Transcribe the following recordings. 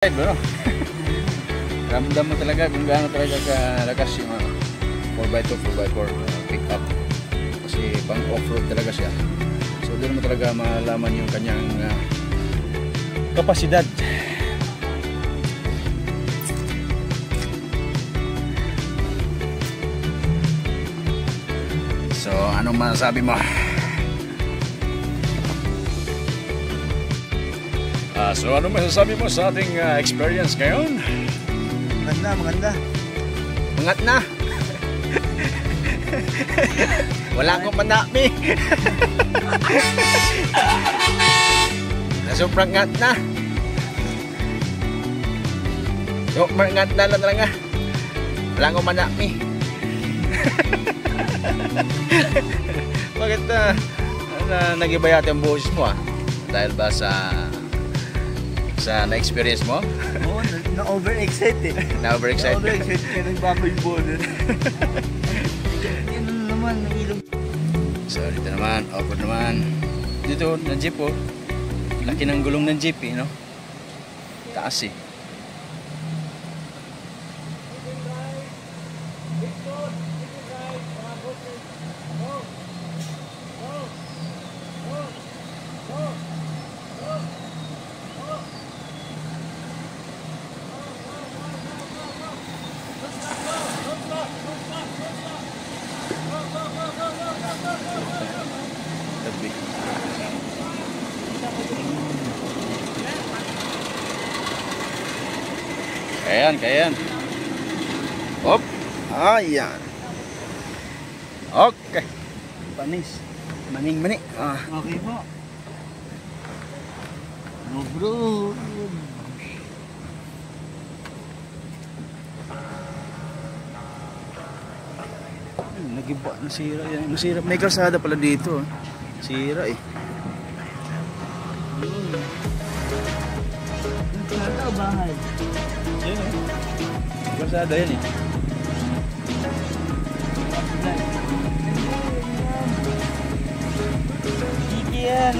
Bro, ramdam mo talaga kung gaano talaga kalakas yung 4x2, 4x4 pick up. Kasi pang off-road talaga siya. So doon mo talaga malaman yung kanyang kapasidad. So anong masasabi mo? So ano masasabi mo sa ating experience ngayon? Maganda. Mangat na! Wala akong manami! Sobrang ngat na! Sobrang ngat na lang talaga! Wala akong manami! Bakit nag-iba yata yung boses mo Dahil ba sa na-experience mo? Oo, na-overexcite Na-overexcite? Na-overexcite kaya nagbago yung boses. Yan naman, nangilog. So dito naman, off-road naman. Dito, ng jeep Laki ng gulong ng jeep no? Taas Kayan. Hop. Ayan. Okay. Panis. Maning-mani. Okay po. No bro. Nagiba, nasira yan. Nasira. May kalsada pala dito. Sira Kalsada o bahay? Yan kalsada yan Kiki yan,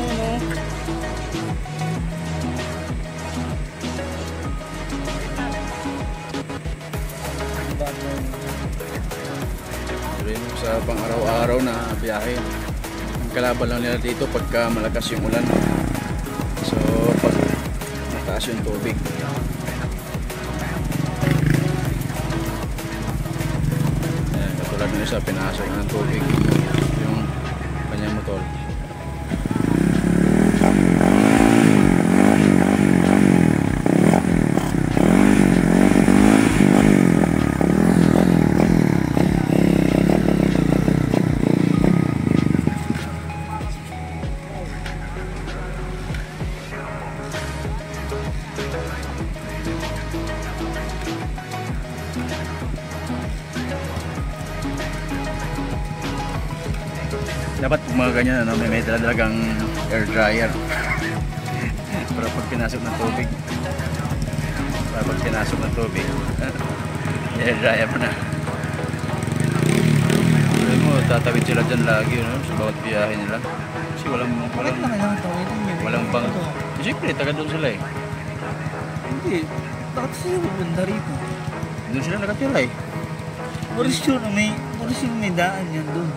sa pang araw-araw na biyahe. Ang kalaban lang nila dito pagka malakas yung ulan. So pag mataas yung tubig. Ayan, katulad nyo sa pinasok ng tubig yung kanyang motor. Dapat mga ganyan may talagang air dryer para pag pinasok ng tubig air dryer mo na. Alam mo, tatawid sila dyan lagi sa bawat biyahe nila kasi walang bang siyempre taga doon sila Hindi, bakit sila pupunta rito? Doon sila nakatira Marisyon, may daan yan doon.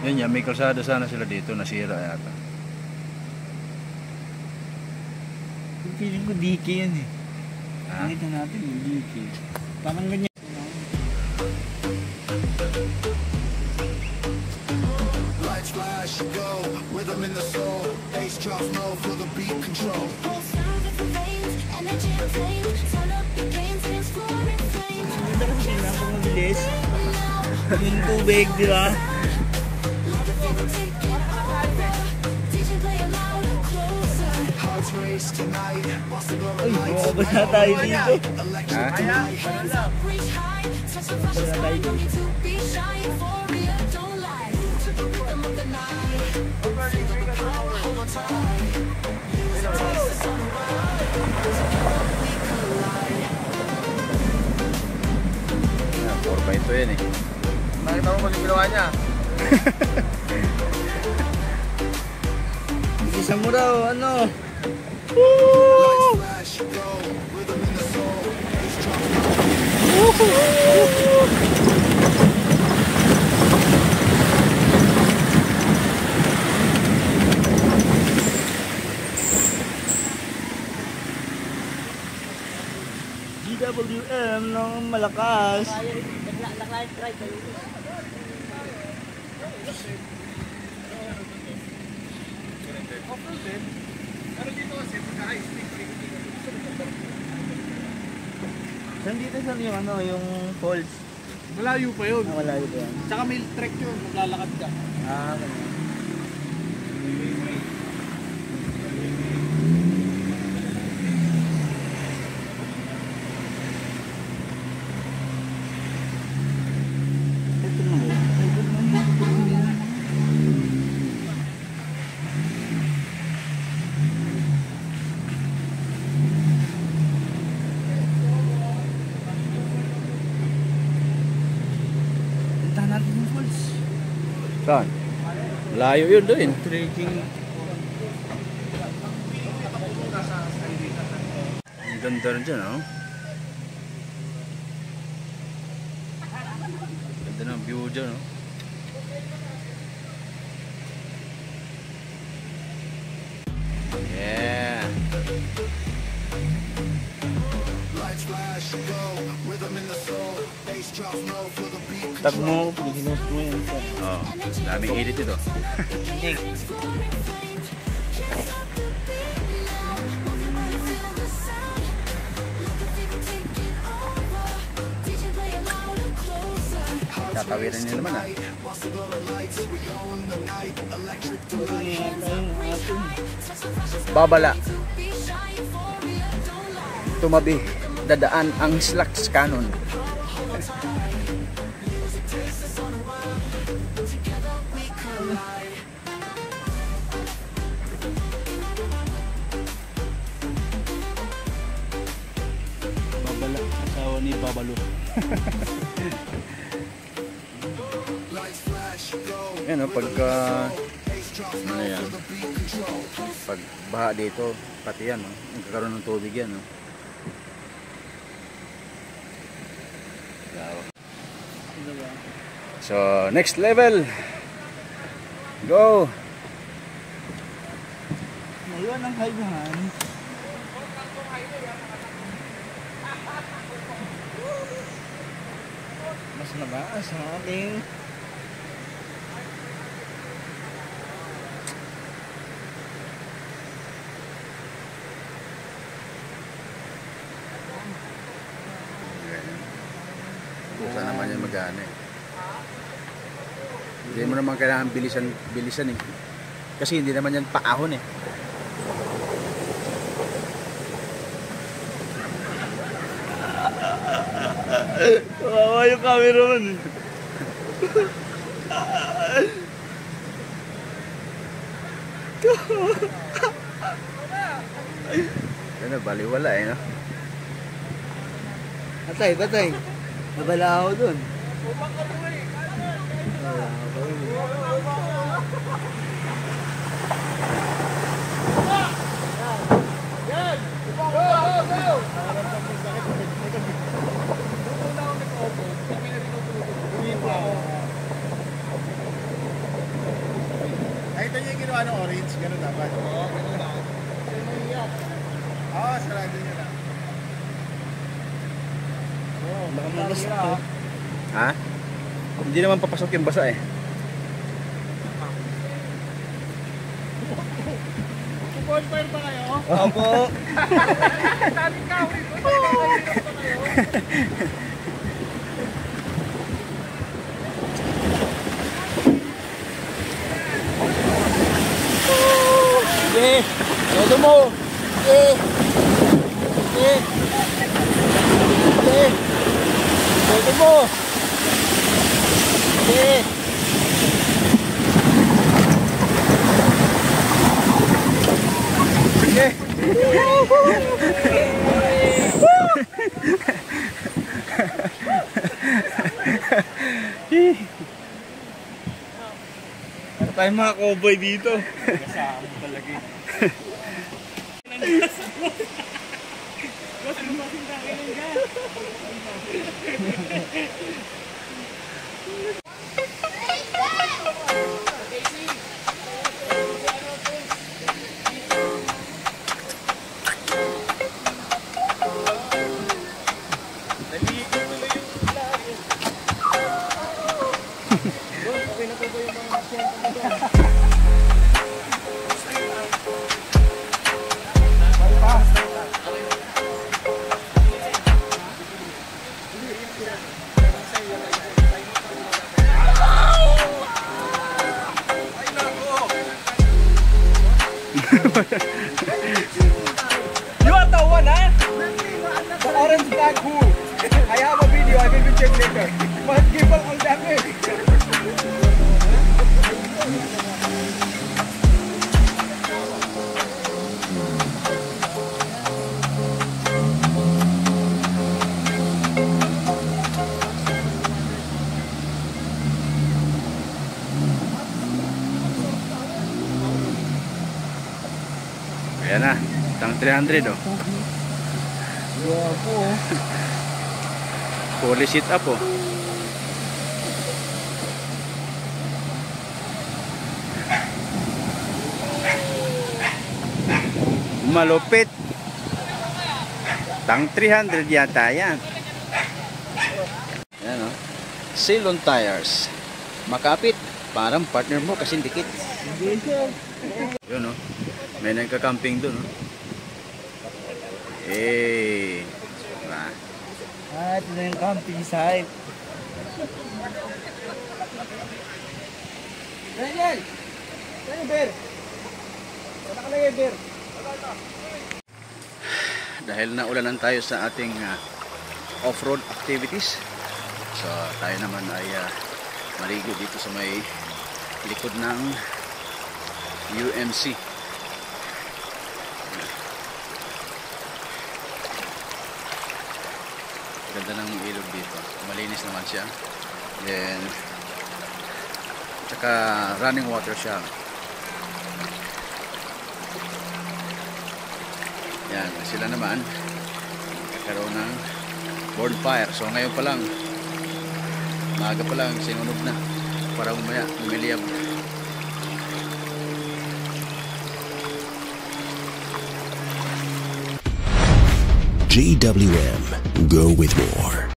Yan, may kalsada sana sila dito, nasira yata. Feeling ko DK yan Nakita natin yung DK. Parang ganyan. Lights flash, go, rhythm in the soul. Bass drops low, feel the beat control. Ganda kasi sila kung mabilis. Yung tubig, di ba? Uy, bumabas na tayo dito. Porba ito yan Nakita mo kung yung ginawa niya? Isa mo daw, ano? Lights flash, go, rhythm in the soul. Bass drums, GWM ng malakas. Saan dito sa yung ano, yung falls? Malayo pa yun. Malayo ba yan? Tsaka may trek yun, maglalakad ka. Ganun. Ito na yun. Punta natin yung falls. Saan? Layo yun doon. Trekking. Ang ganda rin dyan, oh. Ganda ng view dyan, oh. Yeah. lights flash, go, rhythm in the soul. Bass drops low for the beat Tag control. mo, pag-ginost mo yan. Oh, daming edit ito. Tatawiran niya naman, ah. Babala. Tumabi. Dadaan ang slacks cannon. Babala, asawa ni Babalo. Lights flash, go, Yan, oh, pagka bass drops ano low yan, for the beat control. pag baha dito, pati yan, oh, nagkakaroon ng tubig yan, oh. So, next level. Go. Ngayon ang kaibahan. Mas nabas ang ating Kusa naman yan magana eh. Hindi mo naman kailangan bilisan eh. Kasi hindi naman yan paahon eh. kawawa yung cameraman eh. Yan, baliwala eh, no? Patay, patay. Nabala ako dun. Ay, ito niya yung ginawa ng orange. Ganun dapat. Oo, ganun lang. Oo, sarado niya na. Baka mabas ako. Ha? Hindi naman papasok yung basa eh. Bonfire pa kayo? Opo. Daming kawin. Sige. Todo mo. Sige. Sige. Sige. Todo mo. Sige. Sige. Ano tayo mga cowboy dito? Kasama talaga eh. You are the one, huh? The orange bag who? I have a video, I will be check later. But give up all damage. Ayan na, tang 300 oh. Wapo. Fully sit up oh. Malupit. Tang 300 yata yan. Ayan oh. Ceylon Tires. Makapit. Parang partner mo kasi dikit. Hindi siya. Yun oh. May nagka-camping dun oh. Eh. Diba? Ito na yung camping site. Daniel! Daniel, Bear! Saan ka lagi, Bear? Dahil naulanan tayo sa ating off-road activities, so tayo naman ay maligo dito sa may likod ng UMC. Ganda ng ilog dito, malinis naman siya, then tsaka running water siya. Yan, sila naman nagkaroon ng bonfire. So ngayon pa lang, maaga pa lang, sinunog na para umaya, umiliyab. GWM, go with more.